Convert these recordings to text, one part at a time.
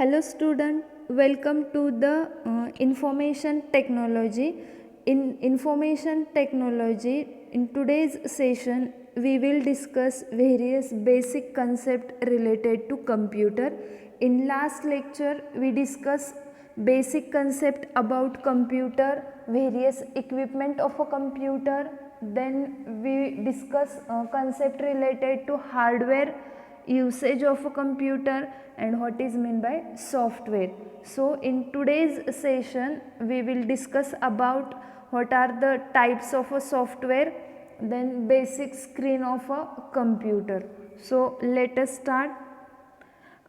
Hello student, welcome to the information technology. In information technology, in today's session, we will discuss various basic concepts related to computer. In last lecture, we discussed basic concept about computer, various equipment of a computer. Then we discuss concept related to hardware, usage of a computer, and what is meant by software. So in today's session we will discuss about what are the types of a software, then basic screen of a computer. So let us start.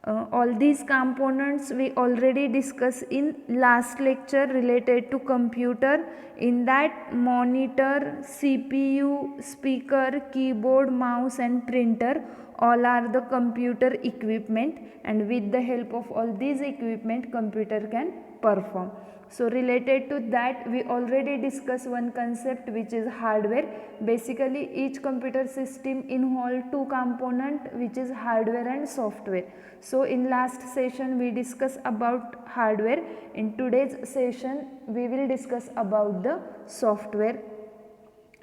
All these components we already discussed in last lecture related to computer. In that, monitor, CPU, speaker, keyboard, mouse and printer all are the computer equipment, and with the help of all these equipment computer can perform. So related to that, we already discussed one concept which is hardware. Basically each computer system involve two components, which is hardware and software. So in last session we discussed about hardware. In today's session we will discuss about the software.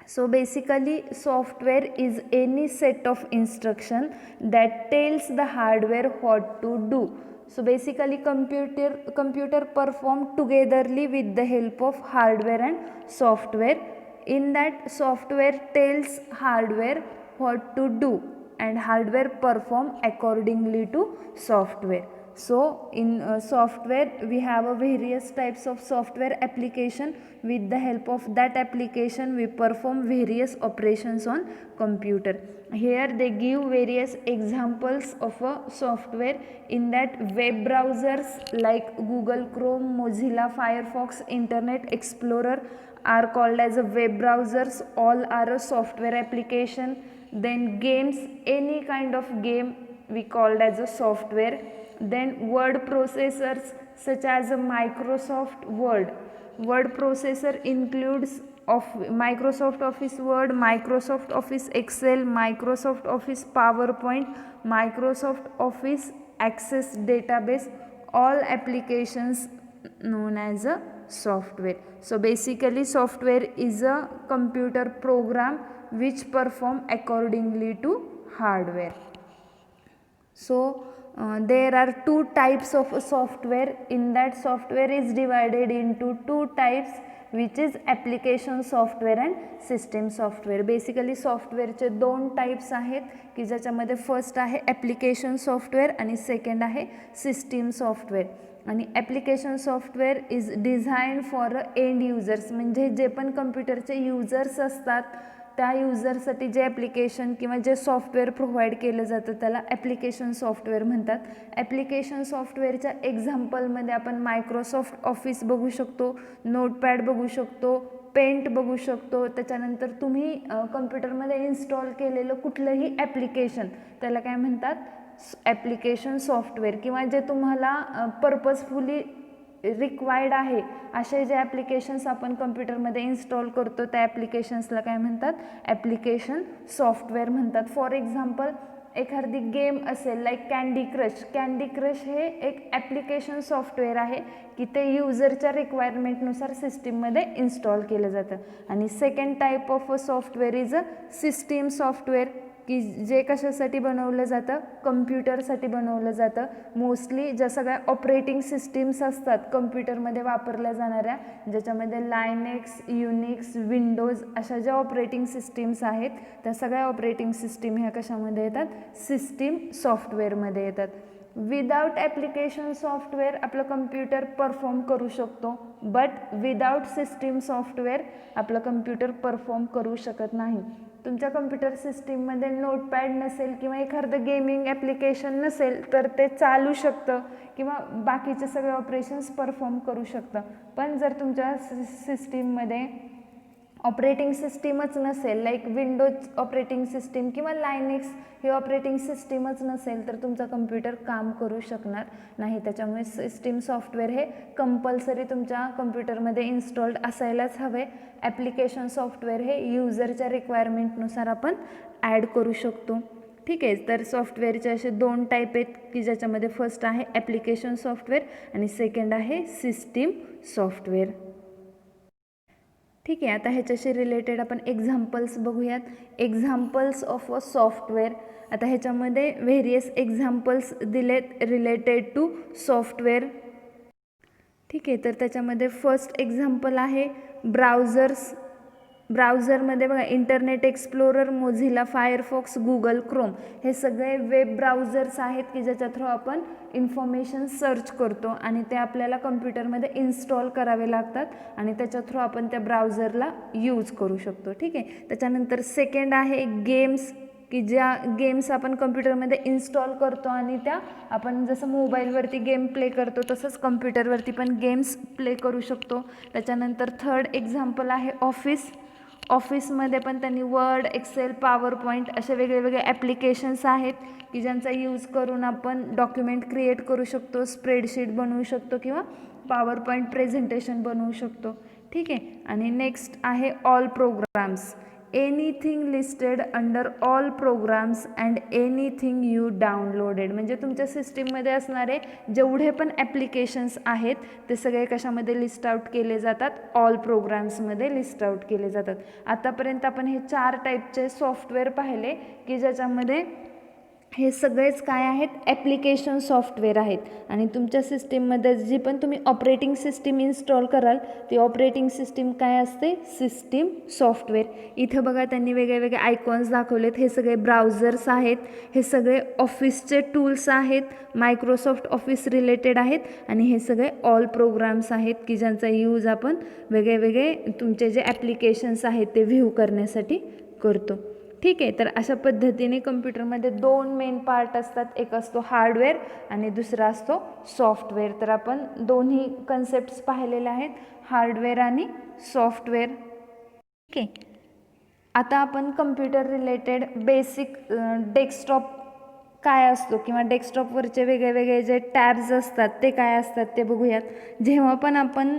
So basically software is any set of instruction that tells the hardware what to do. So basically computer perform togetherly with the help of hardware and software. In that, software tells hardware what to do and hardware perform accordingly to software. So in software we have a various types of software application. With the help of that application we perform various operations on computer. Here they give various examples of a software. In that, web browsers like Google Chrome, Mozilla Firefox, Internet Explorer are called as a web browsers. All are a software application. Then games, any kind of game we called as a software. Then word processors such as a Microsoft Word. Word processor includes of Microsoft Office Word, Microsoft Office Excel, Microsoft Office PowerPoint, Microsoft Office Access Database, all applications known as a software. So basically software is a computer program which perform accordingly to hardware. So there are two types of software. In that, software is divided into two types, which is application software and system software. Basically सॉफ्टवेअरचे दोन types आहेत की ज्याच्यामध्ये first आहे application software आणि second आहे system software. आणि application software is design for end users, म्हणजे जे पण कम्प्युटरचे युजर्स असतात त्या युजरसाठी जे ॲप्लिकेशन किंवा जे सॉफ्टवेअर प्रोव्हाइड केलं जातं त्याला ॲप्लिकेशन सॉफ्टवेअर म्हणतात. ॲप्लिकेशन सॉफ्टवेअरच्या एक्झाम्पलमध्ये आपण मायक्रोसॉफ्ट ऑफिस बघू शकतो, नोटपॅड बघू शकतो, पेंट बघू शकतो. त्याच्यानंतर तुम्ही कम्प्युटरमध्ये इन्स्टॉल केलेलं कुठलंही ॲप्लिकेशन त्याला काय म्हणतात, ॲप्लिकेशन सॉफ्टवेअर. किंवा जे तुम्हाला पर्पजफुली रिक्वायर्ड आहे असे जे ॲप्लिकेशन्स आपण कम्प्युटरमध्ये इन्स्टॉल करतो त्या ॲप्लिकेशन्सला काय म्हणतात, ॲप्लिकेशन सॉफ्टवेअर म्हणतात. फॉर एक्झाम्पल एखादी गेम असेल like candy crush. Candy crush हे एक ॲप्लिकेशन सॉफ्टवेअर आहे की ते युजरच्या रिक्वायरमेंटनुसार सिस्टीममध्ये इन्स्टॉल केलं जातं. आणि second type of a software is a system software की जे कशासाठी बनवलं जातं, कम्प्युटरसाठी बनवलं जातं. मोस्टली ज्या सगळ्या ऑपरेटिंग सिस्टीम्स असतात कम्प्युटरमध्ये वापरल्या जाणाऱ्या, ज्याच्यामध्ये लायनेक्स, युनिक्स, विंडोज अशा ज्या ऑपरेटिंग सिस्टीम्स आहेत त्या सगळ्या ऑपरेटिंग सिस्टीम ह्या कशामध्ये येतात, सिस्टीम सॉफ्टवेअरमध्ये येतात. विदाउट ॲप्लिकेशन सॉफ्टवेअर आपलं कम्प्युटर परफॉर्म करू शकतो, बट विदाउट सिस्टीम सॉफ्टवेअर आपलं कम्प्युटर परफॉर्म करू शकत नाही. तुमच्या कम्प्युटर सिस्टीममध्ये नोटपॅड नसेल किंवा एखादं गेमिंग ॲप्लिकेशन नसेल तर ते चालू शकतं किंवा बाकीचे सगळे ऑपरेशन्स परफॉर्म करू शकतं. पण जर तुमच्या सिस्टीममध्ये ऑपरेटिंग सिस्टीमच नसेल, लाईक विंडोज ऑपरेटिंग सिस्टीम किंवा लायनेक्स हे ऑपरेटिंग सिस्टीमच नसेल तर तुमचा कम्प्युटर काम करू शकणार नाही. त्याच्यामुळे सिस्टीम सॉफ्टवेअर हे कंपल्सरी तुमच्या कम्प्युटरमध्ये इन्स्टॉल्ड असायलाच हवे. ॲप्लिकेशन सॉफ्टवेअर हे युजरच्या रिक्वायरमेंटनुसार आपण ॲड करू शकतो. ठीक आहे. तर सॉफ्टवेअरचे असे 2 टाईप आहेत की ज्याच्यामध्ये फर्स्ट आहे ॲप्लिकेशन सॉफ्टवेअर आणि सेकंड आहे सिस्टीम सॉफ्टवेअर. ठीक आहे. आता ह्याच्याशी रिलेटेड आपण एक्झाम्पल्स बघूयात. Examples of a software. आता ह्याच्यामध्ये व्हेरियस एक्झाम्पल्स दिलेत रिलेटेड टू सॉफ्टवेअर. ठीक आहे. तर त्याच्यामध्ये फर्स्ट एक्झाम्पल आहे ब्राउझर्स. ब्राउझरमध्ये बघा internet explorer, Mozilla Firefox, Google Chrome हे सगळे वेब ब्राउझर्स आहेत की ज्याच्या थ्रू आपण इन्फॉर्मेशन सर्च करतो आणि ते आपल्याला कम्प्युटरमध्ये इन्स्टॉल करावे लागतात आणि त्याच्या थ्रू आपण त्या ब्राउझरला यूज करू शकतो. ठीक आहे. त्याच्यानंतर सेकंड आहे गेम्स की ज्या गेम्स आपण कम्प्युटरमध्ये इन्स्टॉल करतो आणि त्या आपण जसं मोबाईलवरती गेम प्ले करतो तसंच कम्प्युटरवरती पण गेम्स प्ले करू शकतो. त्याच्यानंतर थर्ड एक्झाम्पल आहे ऑफिस. ऑफिसमध्ये पण त्यांनी वर्ड, एक्सेल, पॉवर पॉईंट असे वेगळे ॲप्लिकेशन्स आहेत की ज्यांचा यूज करून आपण डॉक्युमेंट क्रिएट करू शकतो, स्प्रेडशीट बनवू शकतो किंवा पॉवर पॉईंट प्रेझेंटेशन बनवू शकतो. ठीक आहे. आणि नेक्स्ट आहे all programs. Anything listed under all programs and anything you downloaded. म्हणजे तुमच्या सिस्टीममध्ये असणारे जेवढे पण ॲप्लिकेशन्स आहेत ते सगळे कशामध्ये लिस्ट आउट केले जातात, ऑल प्रोग्राम्समध्ये लिस्ट आउट केले जातात. आतापर्यंत आपण हे 4 टाईपचे सॉफ्टवेअर पाहिले की ज्याच्यामध्ये हे सगळेच काय आहेत, ॲप्लिकेशन सॉफ्टवेअर आहेत. आणि तुमच्या सिस्टीममध्ये जी पण तुम्ही ऑपरेटिंग सिस्टीम इन्स्टॉल कराल ती ऑपरेटिंग सिस्टीम काय असते, सिस्टीम सॉफ्टवेअर. इथं बघा त्यांनी वेगळे आयकॉन्स दाखवलेत. हे सगळे ब्राउझर्स आहेत, हे सगळे ऑफिसचे टूल्स आहेत, मायक्रोसॉफ्ट ऑफिस रिलेटेड आहेत आणि हे सगळे ऑल प्रोग्राम्स आहेत की ज्यांचा यूज आपण वेगळे तुमचे जे ॲप्लिकेशन्स आहेत ते व्ह्यू करण्यासाठी करतो. ठीक आहे. तर अशा पद्धतीने कम्प्युटरमध्ये 2 मेन पार्ट असतात. एक असतो हार्डवेअर आणि दुसरा असतो सॉफ्टवेअर. तर आपण दोन्ही कन्सेप्ट्स पाहिलेले आहेत, हार्डवेअर आणि सॉफ्टवेअर. ठीक आहे. आता आपण कम्प्युटर रिलेटेड बेसिक डेस्कटॉप काय असतो किंवा डेस्कटॉपवरचे वेगळे जे टॅब्स असतात ते काय असतात ते बघूयात. जेव्हा पण आपण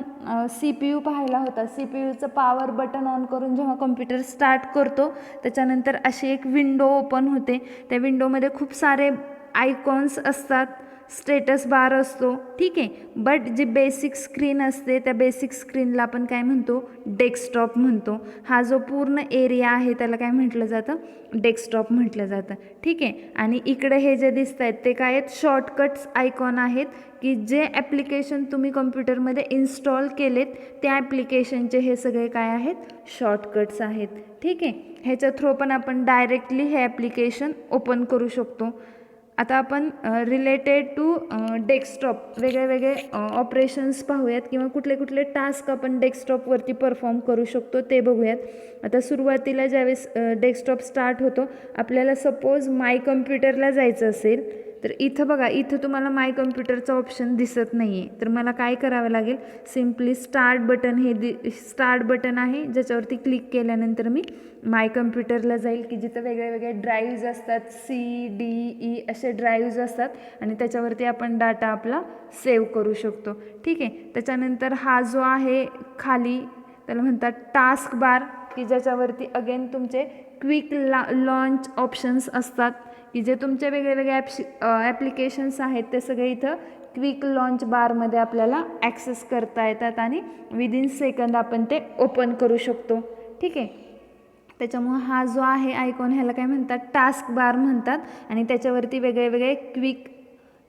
CPU पाहिला होता, CPUचं पॉवर बटन ऑन करून जेव्हा कम्प्युटर स्टार्ट करतो त्याच्यानंतर अशी एक विंडो ओपन होते. त्या विंडोमध्ये खूप सारे आयकॉन्स असतात, स्टेटस बार असतो. ठीक आहे. बट जी बेसिक स्क्रीन असते त्या बेसिक स्क्रीनला आपण काय म्हणतो, डेस्कटॉप म्हणतो. हा जो पूर्ण एरिया आहे त्याला काय म्हटलं जातं, डेस्कटॉप म्हटलं जातं. ठीक आहे. आणि इकडे हे जे दिसत आहेत ते काय आहेत, शॉर्टकट्स आयकॉन आहेत की जे ॲप्लिकेशन तुम्ही कम्प्युटरमध्ये इन्स्टॉल केलेत त्या ॲप्लिकेशनचे हे सगळे काय आहेत, शॉर्टकट्स आहेत. ठीक आहे. ह्याच्या थ्रू पण आपण डायरेक्टली हे ॲप्लिकेशन ओपन करू शकतो. आता आपण रिलेटेड टू डेस्कटॉप वेगळे ऑपरेशन्स पाहूयात किंवा कुठले टास्क आपण डेस्कटॉपवरती परफॉर्म करू शकतो ते बघूयात. आता सुरुवातीला ज्यावेळेस डेस्कटॉप स्टार्ट होतो आपल्याला सपोज माय कम्प्युटरला जायचं असेल तर इथं बघा, इथं तुम्हाला माय कम्प्युटरचा ऑप्शन दिसत नाही आहे. तर मला काय करावं लागेल, simply start button start button आहे ज्याच्यावरती क्लिक केल्यानंतर मी माय कम्प्युटरला जाईल की जिथं वेगळे ड्राईव्ज असतात, CDE असे ड्राईव्ज असतात आणि त्याच्यावरती आपण डाटा आपला सेव्ह करू शकतो. ठीक आहे. त्याच्यानंतर हा जो आहे खाली त्याला म्हणतात टास्क बार की ज्याच्यावरती अगेन तुमचे क्विक लॉन्च ऑप्शन्स असतात की जे तुमचे वेगळे ॲप्लिकेशन्स आहेत ते सगळे इथं क्विक लॉन्च बारमध्ये आपल्याला ॲक्सेस करता येतात आणि विदिन सेकंद आपण ते ओपन करू शकतो. ठीक आहे. त्याच्यामुळं हा जो आहे आयकॉन ह्याला काय म्हणतात, टास्क बार म्हणतात आणि त्याच्यावरती वेगळे क्विक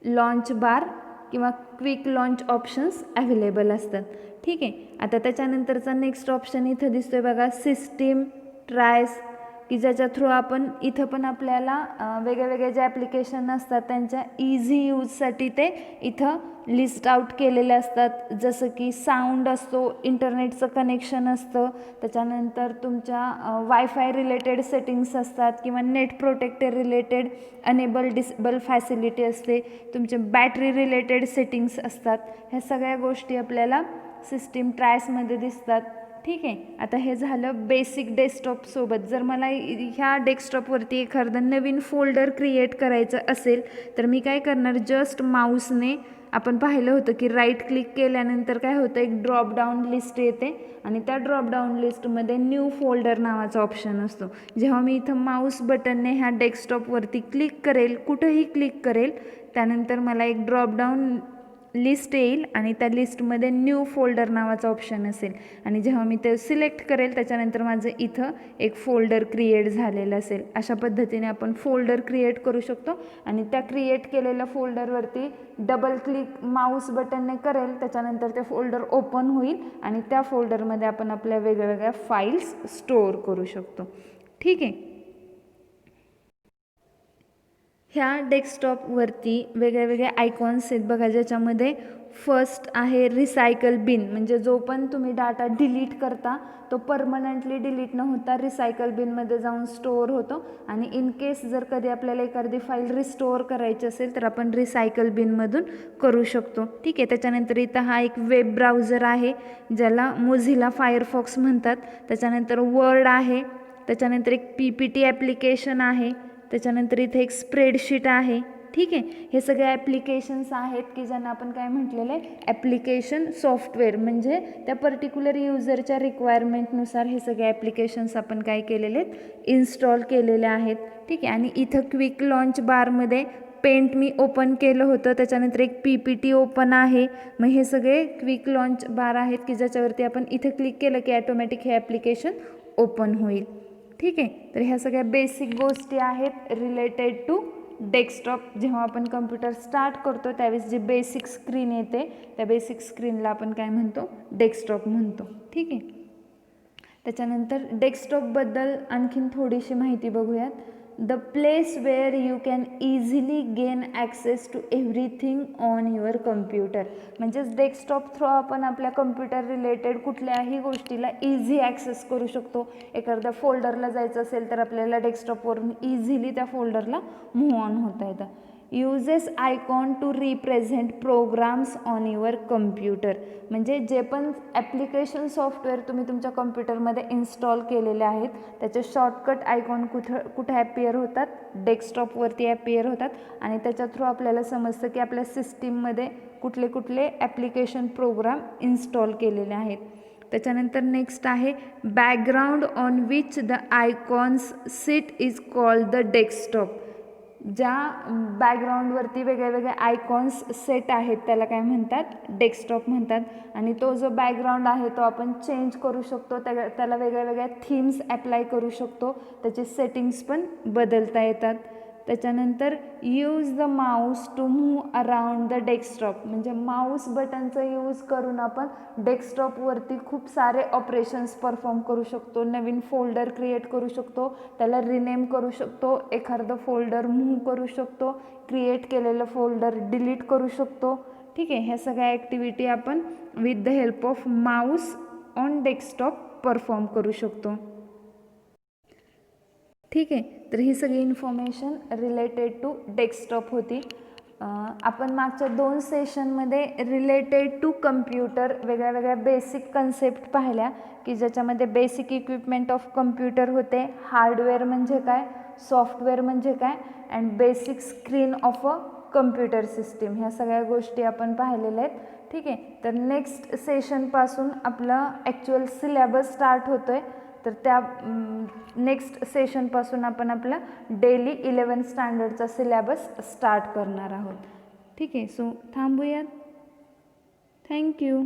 लॉन्च बार किंवा क्विक लॉन्च ऑप्शन्स अवेलेबल असतात. ठीक आहे. आता त्याच्यानंतरचा नेक्स्ट ऑप्शन इथं दिसतोय बघा, सिस्टीम ट्रायस की ज्याच्या थ्रू आपण इथं पण आपल्याला वेगळे जे ॲप्लिकेशन असतात त्यांच्या इझी यूजसाठी ते इथं लिस्ट आउट केलेले असतात. जसं की साऊंड असतो, इंटरनेटचं कनेक्शन असतं, त्याच्यानंतर तुमच्या वायफाय रिलेटेड सेटिंग्स असतात किंवा net protected related enable disable facility असते, तुमचे बॅटरी रिलेटेड सेटिंग्स असतात. ह्या सगळ्या गोष्टी आपल्याला सिस्टीम ट्रायसमध्ये दिसतात. ठीक आहे. आता हे झालं बेसिक डेस्कटॉपसोबत. जर मला ह्या डेस्कटॉपवरती एखादं नवीन फोल्डर क्रिएट करायचं असेल तर मी काय करणार, जस्ट माऊसने आपण पाहिलं होतं की राईट क्लिक केल्यानंतर काय होतं, एक ड्रॉप डाऊन लिस्ट येते आणि त्या ड्रॉप डाऊन लिस्टमध्ये न्यू फोल्डर नावाचा ऑप्शन असतो. जेव्हा मी इथं माऊस बटनने ह्या डेस्कटॉपवरती क्लिक करेल, कुठंही क्लिक करेल, त्यानंतर मला एक ड्रॉप डाऊन लिस्ट येईल आणि त्या लिस्टमध्ये न्यू फोल्डर नावाचा ऑप्शन असेल आणि जेव्हा मी ते सिलेक्ट करेल त्याच्यानंतर माझं इथं एक फोल्डर क्रिएट झालेलं असेल. अशा पद्धतीने आपण फोल्डर क्रिएट करू शकतो आणि त्या क्रिएट केलेल्या फोल्डरवरती डबल क्लिक माऊस बटनने करेल, त्याच्यानंतर ते फोल्डर ओपन होईल आणि त्या फोल्डरमध्ये आपण आपल्या वेगवेगळ्या फाईल्स स्टोअर करू शकतो. ठीक आहे. ह्या डेस्कटॉपवरती वेगळे वेगळे आयकॉन्स आहेत बघा, ज्याच्यामध्ये फर्स्ट आहे रिसायकल बिन, म्हणजे जो पण तुम्ही डाटा डिलीट करता तो परमनंटली डिलीट न होता रिसायकल बिनमध्ये जाऊन स्टोअर होतो आणि इन केस जर कधी आपल्याला एखादी फाईल रिस्टोअर करायची असेल तर आपण रिसायकल बिनमधून करू शकतो. ठीक आहे. त्याच्यानंतर इथं हा एक वेब ब्राउझर आहे ज्याला मोझिला फायरफॉक्स म्हणतात. त्याच्यानंतर वर्ड आहे, त्याच्यानंतर एक PPT ॲप्लिकेशन आहे, त्याच्यानंतर इथे एक स्प्रेडशीट आहे. ठीक आहे. हे सगळे ॲप्लिकेशन्स आहेत की ज्यांना आपण काय म्हटलेलं आहे, ॲप्लिकेशन सॉफ्टवेअर, म्हणजे त्या पर्टिक्युलर युजरच्या रिक्वायरमेंटनुसार हे सगळे ॲप्लिकेशन्स आपण काय केलेले आहेत, इन्स्टॉल केलेले आहेत. ठीक आहे. आणि इथं क्विक लॉन्च बारमध्ये पेंट मी ओपन केलं होतं, त्याच्यानंतर एक PPT ओपन आहे. मग हे सगळे क्विक लॉन्च बार आहेत की ज्याच्यावरती आपण इथं क्लिक केलं की ॲटोमॅटिक हे ॲप्लिकेशन ओपन होईल. ठीक आहे. तर ह्या सगळ्या बेसिक गोष्टी आहेत रिलेटेड टू डेस्कटॉप. जेव्हा आपण कम्प्युटर स्टार्ट करतो त्यावेळेस जी बेसिक स्क्रीन येते त्या बेसिक स्क्रीनला आपण काय म्हणतो, डेस्कटॉप म्हणतो. ठीक आहे. त्याच्यानंतर डेस्कटॉपबद्दल आणखीन थोडीशी माहिती बघूयात. The place where you can easily gain access to everything on your computer, म्हणजेच डेस्कटॉप थ्रू आपण आपल्या कम्प्युटर रिलेटेड कुठल्याही गोष्टीला इझी ॲक्सेस करू शकतो. एखाद्या फोल्डरला जायचं असेल तर आपल्याला डेस्कटॉपवरून इझिली त्या फोल्डरला मूव्ह ऑन होता येतं. Uses icon to represent programs on your computer, म्हणजे जे पण ॲप्लिकेशन सॉफ्टवेअर तुम्ही तुमच्या कम्प्युटरमध्ये इन्स्टॉल केलेले आहेत त्याचे शॉर्टकट आयकॉन कुठे ॲपियर होतात, डेस्कटॉपवरती ॲपियर होतात आणि त्याच्या थ्रू आपल्याला समजतं की आपल्या सिस्टीममध्ये कुठले कुठले ॲप्लिकेशन प्रोग्राम इन्स्टॉल केलेले आहेत. त्याच्यानंतर नेक्स्ट आहे background on which the icons sit is called the desktop. ज्या बॅकग्राऊंडवरती वेगळे वेगळे आयकॉन्स सेट आहेत त्याला काय म्हणतात, डेस्कटॉप म्हणतात. आणि तो जो बॅकग्राऊंड आहे तो आपण चेंज करू शकतो, त्याला वेगळ्या वेगळ्या थीम्स ॲप्लाय करू शकतो, त्याचे सेटिंग्स पण बदलता येतात. त्याच्यानंतर use the mouse to move around the desktop, म्हणजे माऊस बटनचा यूज करून आपण डेस्कटॉपवरती खूप सारे ऑपरेशन्स परफॉर्म करू शकतो. नवीन फोल्डर क्रिएट करू शकतो, त्याला रिनेम करू शकतो, एखादं फोल्डर मूव्ह करू शकतो, क्रिएट केलेलं फोल्डर डिलीट करू शकतो. ठीक आहे. ह्या सगळ्या ॲक्टिव्हिटी आपण with the help of Mouse on desktop perform करू शकतो. ठीक आहे. तर ही सगळी इन्फॉर्मेशन रिलेटेड टू डेस्कटॉप होती. आपण मागच्या 2 सेशनमध्ये रिलेटेड टू कम्प्युटर वेगळ्या वेगळ्या बेसिक कन्सेप्ट पाहिल्या की ज्याच्यामध्ये बेसिक इक्विपमेंट ऑफ कम्प्युटर होते, हार्डवेअर म्हणजे काय, सॉफ्टवेअर म्हणजे काय, and basic screen of a computer system. ह्या सगळ्या गोष्टी आपण पाहिलेल्या आहेत. ठीक आहे. तर नेक्स्ट सेशनपासून आपलं ॲक्च्युअल सिलेबस स्टार्ट होतो आहे. तर त्या नेक्स्ट सेशनपासून आपण आपला डेली 11th स्टँडर्डचा सिलेबस स्टार्ट करणार आहोत. ठीक आहे. सो थांबूयात. थँक्यू.